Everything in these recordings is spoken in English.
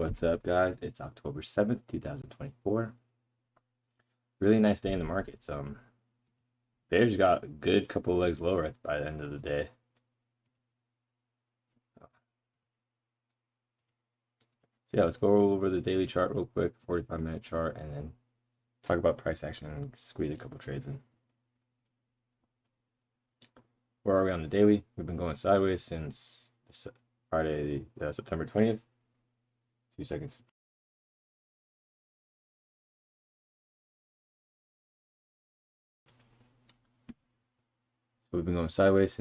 What's up, guys? It's October 7th, 2024. Really nice day in the markets. Bears got a good couple of legs lower by the end of the day. So yeah, let's go over the daily chart real quick, 45-minute chart, and then talk about price action and squeeze a couple trades in. Where are we on the daily? We've been going sideways since Friday, September 20th. 2 seconds. So we've been going sideways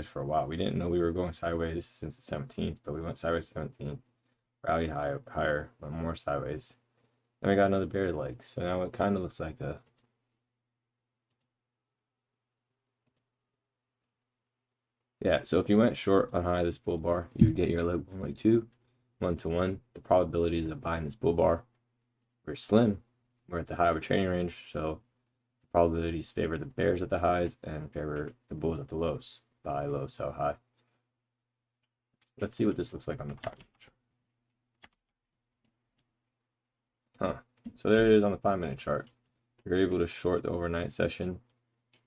for a while. We didn't know we were going sideways since the 17th, but we went sideways 17th, rallied higher, went more sideways. Then we got another bear leg. So now it kind of looks like a so if you went short on high of this bull bar, you would get your leg 1 leg 2, 1-to-1. The probabilities of buying this bull bar were slim. We're at the high of a trading range, so the probabilities favor the bears at the highs and favor the bulls at the lows. Buy low, sell high. Let's see what this looks like on the chart. So there it is on the 5-minute chart. You're able to short the overnight session.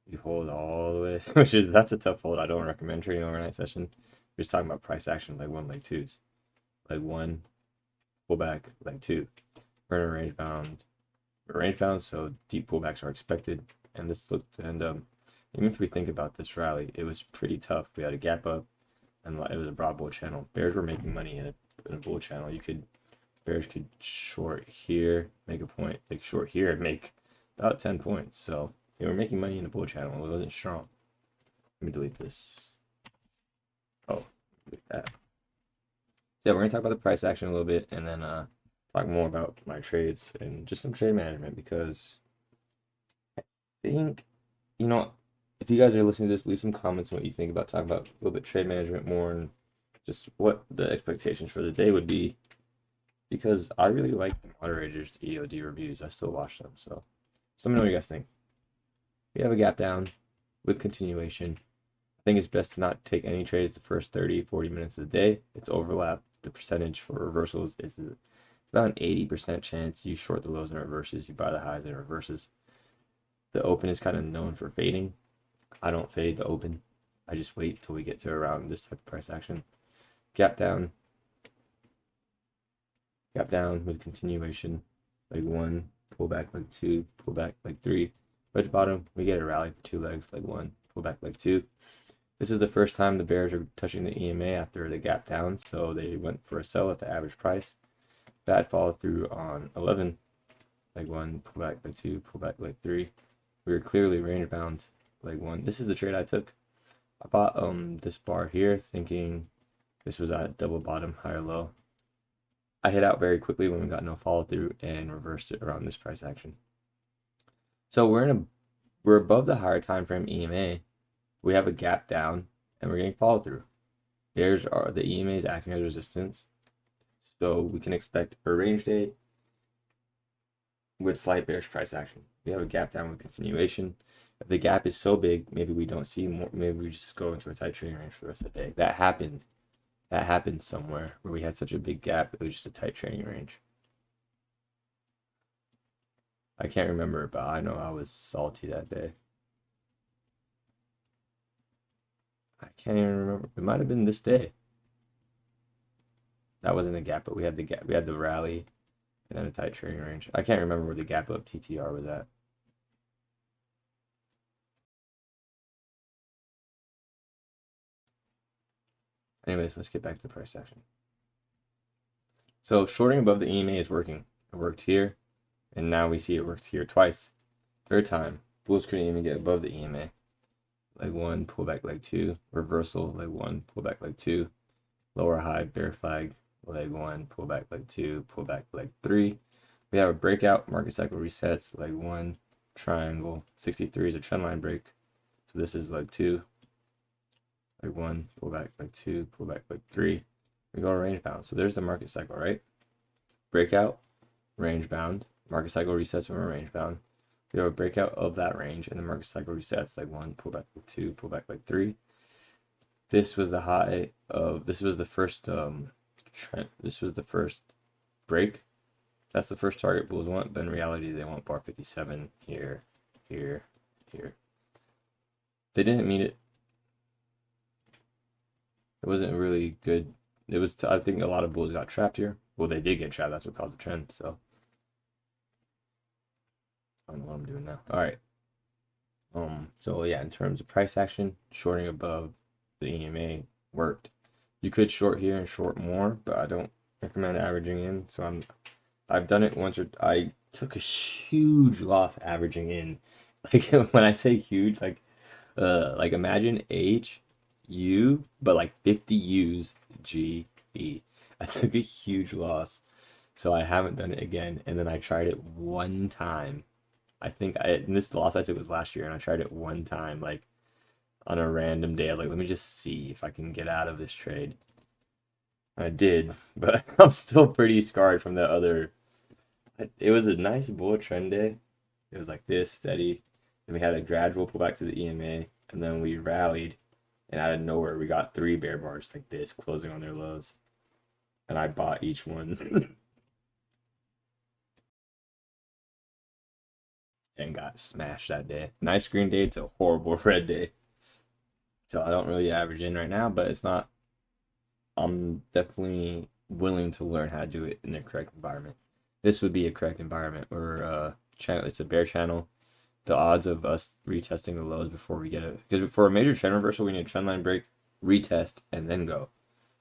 You hold all the way, that's a tough hold. I don't recommend trading overnight session. We're just talking about price action, leg 1, leg 2s. Leg 1, pullback, leg 2. We're in a range bound, so deep pullbacks are expected. And even if we think about this rally, it was pretty tough. We had a gap up, and it was a broad bull channel. Bears were making money in a bull channel. Bears could short here, make a point, like short here, and make about 10 points. So they were making money in the bull channel. It wasn't strong. Let me delete this. Oh, delete that. Yeah, we're gonna talk about the price action a little bit, and then talk more about my trades and just some trade management, because I think, if you guys are listening to this, leave some comments on what you think about talking about a little bit trade management more and just what the expectations for the day would be, because I really like the moderators EOD reviews. I still watch them, so let me know what you guys think. We have a gap down with continuation. I think it's best to not take any trades the first 30-40 minutes of the day. It's overlap. The percentage for reversals is about an 80% chance you short the lows and reverses, you buy the highs and reverses. The open is kind of known for fading. I don't fade the open. I just wait till we get to around this type of price action. Gap down with continuation, leg 1, pull back leg 2, pull back leg 3. Wedge bottom, we get a rally for 2 legs, leg 1, pull back leg 2. This is the first time the bears are touching the EMA after the gap down, so they went for a sell at the average price. Bad follow through on 11, leg 1, pull back leg 2, pull back leg 3. We were clearly range bound, leg 1. This is the trade I took. I bought this bar here thinking this was at double bottom, higher low. I hit out very quickly when we got no follow through and reversed it around this price action. So we're above the higher time frame EMA. We have a gap down and we're getting follow through. The EMA is acting as resistance. So we can expect a range day with slight bearish price action. We have a gap down with continuation. If the gap is so big, maybe we don't see more. Maybe we just go into a tight trading range for the rest of the day. That happened somewhere where we had such a big gap. It was just a tight trading range. I can't remember, but I know I was salty that day. I can't even remember. It might have been this day. That wasn't a gap, but we had the gap. We had the rally and then a tight trading range. I can't remember where the gap up TTR was at. Anyways, let's get back to the price action. So shorting above the EMA is working. It worked here, and now we see it worked here twice. Third time, bulls couldn't even get above the EMA. Leg 1, pull back leg 2, reversal, leg 1, pull back leg 2, lower high, bear flag, leg 1, pull back leg 2, pull back leg 3. We have a breakout, market cycle resets, leg 1, triangle, 63 is a trend line break. So this is leg 2, leg 1, pull back leg 2, pull back leg 3. We go range bound. So there's the market cycle, right? Breakout, range bound, market cycle resets when we're range bound. We have a breakout of that range and the market cycle resets, leg 1, pull back leg 2, pull back leg 3. This was the high of, this was the first trend. This was the first break. That's the first target bulls want, but in reality, they want bar 57 here, here, here. They didn't meet it. It wasn't really good. It was, I think a lot of bulls got trapped here. Well, they did get trapped. That's what caused the trend. So I don't know what I'm doing now. All right. So yeah, in terms of price action, shorting above the EMA worked. You could short here and short more, but I don't recommend averaging in. So I've done it once, or I took a huge loss averaging in. Like when I say huge, like imagine HU, but like 50 U's GE. I took a huge loss, so I haven't done it again. And then I tried it one time. I think and this loss I took was last year, and I tried it one time, like on a random day. I was like, let me just see if I can get out of this trade. I did, but I'm still pretty scarred from the other. It was a nice bull trend day. It was like this, steady. Then we had a gradual pullback to the EMA, and then we rallied, and out of nowhere, we got 3 bear bars like this, closing on their lows. And I bought each one. And got smashed that day. Nice green day to a horrible red day. So I don't really average in right now, but it's not. I'm definitely willing to learn how to do it in the correct environment. This would be a correct environment where channel. It's a bear channel. The odds of us retesting the lows before we get it, because for a major trend reversal, we need a trend line break, retest, and then go.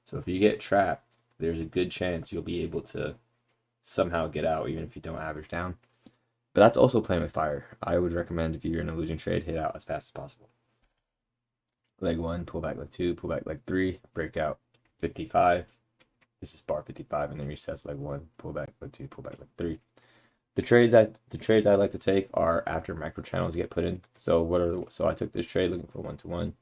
So if you get trapped, there's a good chance you'll be able to somehow get out, even if you don't average down. But that's also playing with fire. I would recommend, if you're in a losing trade, hit out as fast as possible. Leg 1, pull back leg 2, pull back leg 3, break out 55. This is bar 55, and then resets leg 1, pull back leg 2, pull back leg 3. The trades I like to take are after macro channels get put in. So I took this trade looking for 1-to-1.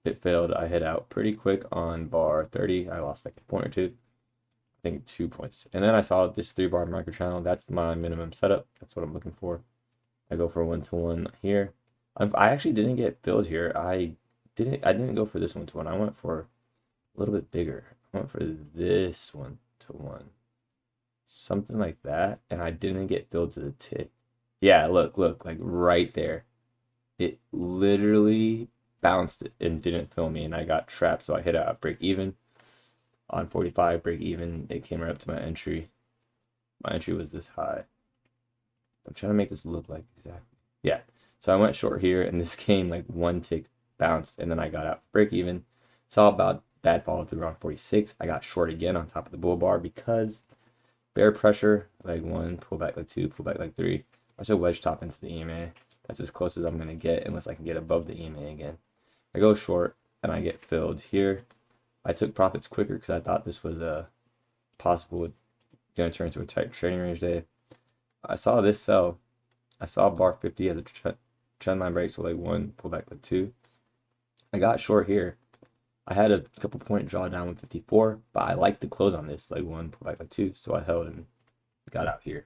It failed. I hit out pretty quick on bar 30. I lost like a point or two. I think 2 points. And then I saw this 3-bar micro channel. That's my minimum setup. That's what I'm looking for. I go for 1-to-1 here. I actually didn't get filled here. I didn't go for this 1-to-1. I went for a little bit bigger. I went for this 1-to-1. Something like that. And I didn't get filled to the tick. Yeah, look, like right there. It literally bounced and didn't fill me, and I got trapped. So I hit a break even on 45, break even. It came right up to my entry. My entry was this high. I'm trying to make this look like exactly. Yeah. So I went short here, and this came like one tick, bounced, and then I got out break even. Saw about bad follow through around 46. I got short again on top of the bull bar because bear pressure, leg 1, pull back leg 2, pull back leg 3. I should wedge top into the EMA. That's as close as I'm going to get unless I can get above the EMA again. I go short, and I get filled here. I took profits quicker because I thought this was a possible going to turn into a tight trading range day. I saw this sell. I saw bar 50 as a trend line break, so leg 1, pull back leg 2. I got short here. I had a couple point drawdown with 54, but I liked the close on this, leg 1, pull back leg 2, so I held and got out here.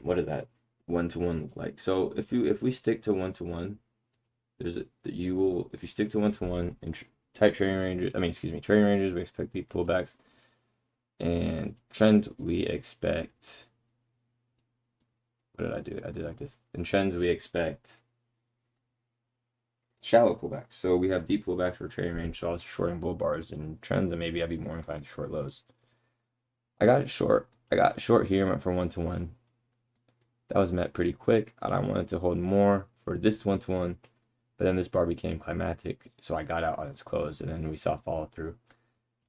What did that 1-to-1 look like? So if we stick to 1-to-1, if you stick to 1-to-1 in tight trading ranges, trading ranges, we expect deep pullbacks, and trends we expect. What did I do? I did like this. In trends we expect shallow pullbacks. So we have deep pullbacks for trading range, so I was shorting bull bars. And trends, and maybe I'd be more inclined to short lows. I got short here, went for 1-to-1. That was met pretty quick, and I wanted to hold more for this 1-to-1, but then this bar became climatic, so I got out on its close, and then we saw follow through.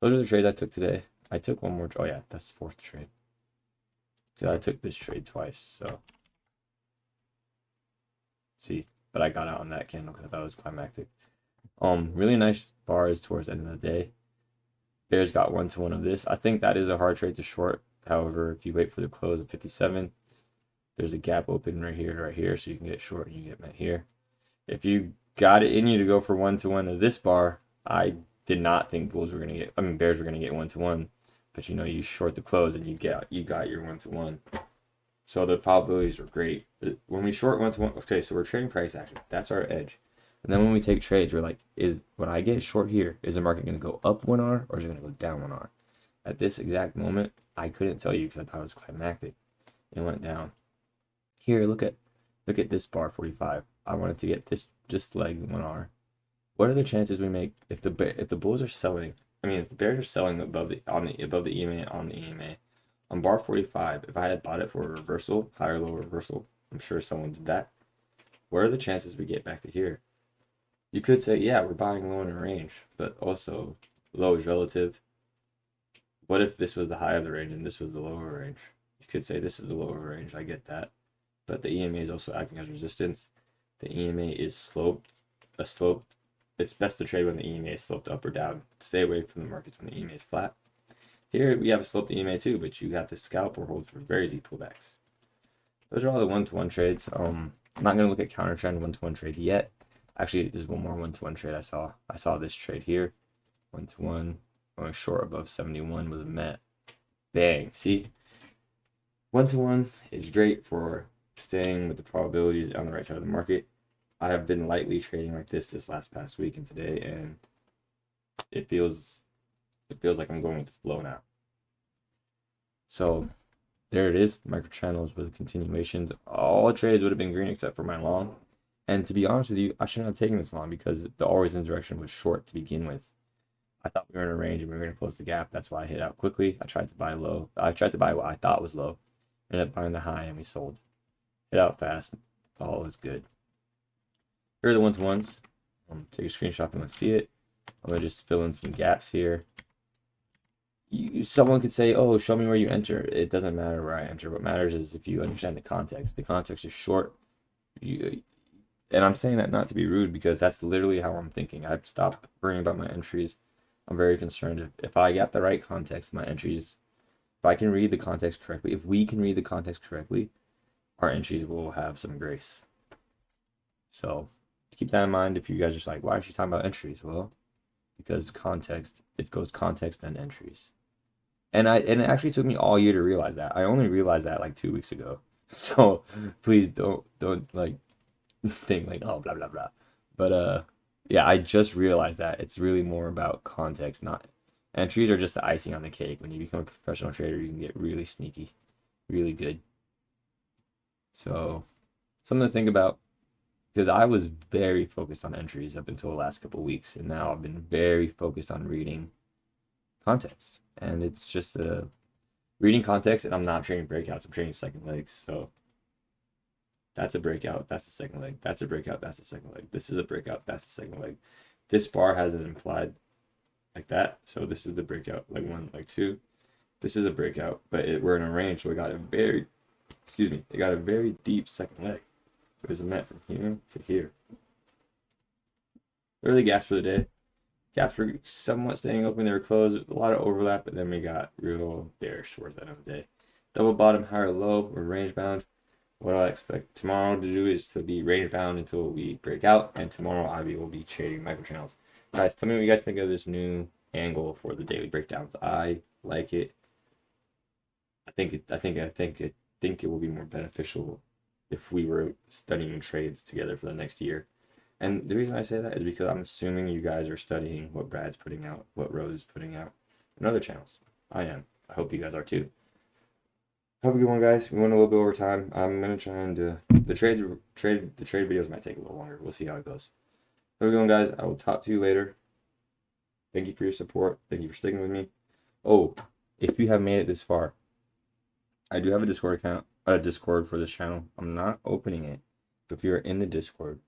Those are the trades I took today. I took one more. Oh yeah, that's the 4th trade. Because I took this trade twice, so see, but I got out on that candle because I thought it was climactic. Really nice bars towards the end of the day. Bears got 1-to-1 of this. I think that is a hard trade to short. However, if you wait for the close of 57, there's a gap open right here, so you can get short and you get met here. If you got it in you to go for 1-to-1 of this bar, I did not think bears were gonna get 1-to-1, but you short the close and you got your 1-to-1. So the probabilities are great. When we short 1-to-1, okay, so we're trading price action. That's our edge. And then when we take trades, we're like, when I get short here, is the market going to go up 1 hour or is it going to go down 1 hour? At this exact moment, I couldn't tell you because I thought it was climactic. It went down. Here, look at this bar 45. I wanted to get this just leg 1 hour. What are the chances we make if the bulls are selling? I mean, if the bears are selling above the EMA on the EMA on bar 45, if I had bought it for a reversal, higher low reversal, I'm sure someone did that. What are the chances we get back to here? You could say, yeah, we're buying low in a range, but also low is relative. What if this was the high of the range and this was the lower range? You could say this is the lower range. I get that. But the EMA is also acting as resistance. The EMA is sloped. It's best to trade when the EMA is sloped up or down. Stay away from the markets when the EMA is flat. Here we have a sloped EMA too, but you have to scalp or hold for very deep pullbacks. Those are all the one-to-one trades. I'm not going to look at counter trend one-to-one trades yet. Actually, there's one more one-to-one trade I saw. I saw this trade here. One-to-one. Going short above 71 was met. Bang. See? One-to-one is great for staying with the probabilities on the right side of the market. I have been lightly trading like this past week and today, and it feels like I'm going with the flow now. So there it is, micro channels with continuations. All trades would have been green except for my long. And to be honest with you, I shouldn't have taken this long because the always in direction was short to begin with. I thought we were in a range and we were going to close the gap. That's why I hit out quickly. I tried to buy low. I tried to buy what I thought was low. Ended up buying the high and we sold. Hit out fast. All was good. Here are the one-to-ones. Take a screenshot and let's see it. I'm going to just fill in some gaps here. Someone could say, oh, show me where you enter. It doesn't matter where I enter. What matters is if you understand the context. The context is short. And I'm saying that not to be rude because that's literally how I'm thinking. I've stopped worrying about my entries. I'm very concerned if I get the right context, my entries, if I can read the context correctly, if we can read the context correctly, our entries will have some grace. So keep that in mind. If you guys are just like, why aren't you talking about entries? Well, because context, it goes context and entries. And it actually took me all year to realize that. I only realized that like 2 weeks ago. So please don't like think like, oh, blah blah blah. But yeah, I just realized that it's really more about context, not entries are just the icing on the cake. When you become a professional trader, you can get really sneaky, really good. So something to think about, because I was very focused on entries up until the last couple of weeks, and now I've been very focused on reading context. And it's just reading context, and I'm not trading breakouts, I'm trading second legs. So that's a breakout, that's the second leg. That's a breakout, that's the second leg. This is a breakout, that's the second leg. This bar has an implied like that. So this is the breakout, leg 1, leg 2. This is a breakout, but we're in a range, so it got a very deep second leg. It was met from here to here. There are the gaps for the day. Gaps were somewhat staying open, they were closed, a lot of overlap, but then we got real bearish towards the end of the day. Double bottom, higher low, we're range bound. What I expect tomorrow to do is to be range bound until we break out, and tomorrow I will be trading micro channels. Guys, tell me what you guys think of this new angle for the daily breakdowns. I like it. I think it will be more beneficial if we were studying trades together for the next year. And the reason I say that is because I'm assuming you guys are studying what Brad's putting out, what Rose is putting out, and other channels. I am. I hope you guys are too. Have a good one, guys. We went a little bit over time. I'm gonna try and do the trade videos might take a little longer. We'll see how it goes. Have a good one, guys. I will talk to you later. Thank you for your support. Thank you for sticking with me. Oh, if you have made it this far, I do have a Discord account, a Discord for this channel. I'm not opening it. But if you're in the Discord,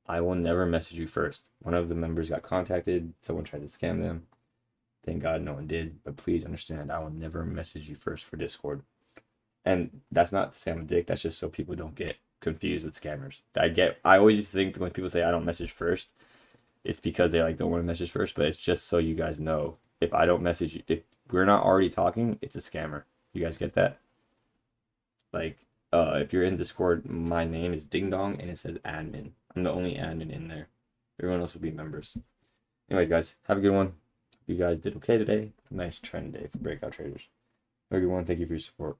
I will never message you first. One of the members got contacted. Someone tried to scam them. Thank God no one did. But please understand, I will never message you first for Discord. And that's not to say I'm a dick. That's just so people don't get confused with scammers. I always used to think when people say I don't message first, it's because they like don't want to message first. But it's just so you guys know, if I don't message you, if we're not already talking, it's a scammer. You guys get that? Like, if you're in Discord, my name is Ding Dong and it says admin. I'm the only admin in there. Everyone else will be members. Anyways, guys, have a good one. You guys did okay today. Nice trend day for breakout traders. Have a good one. Thank you for your support.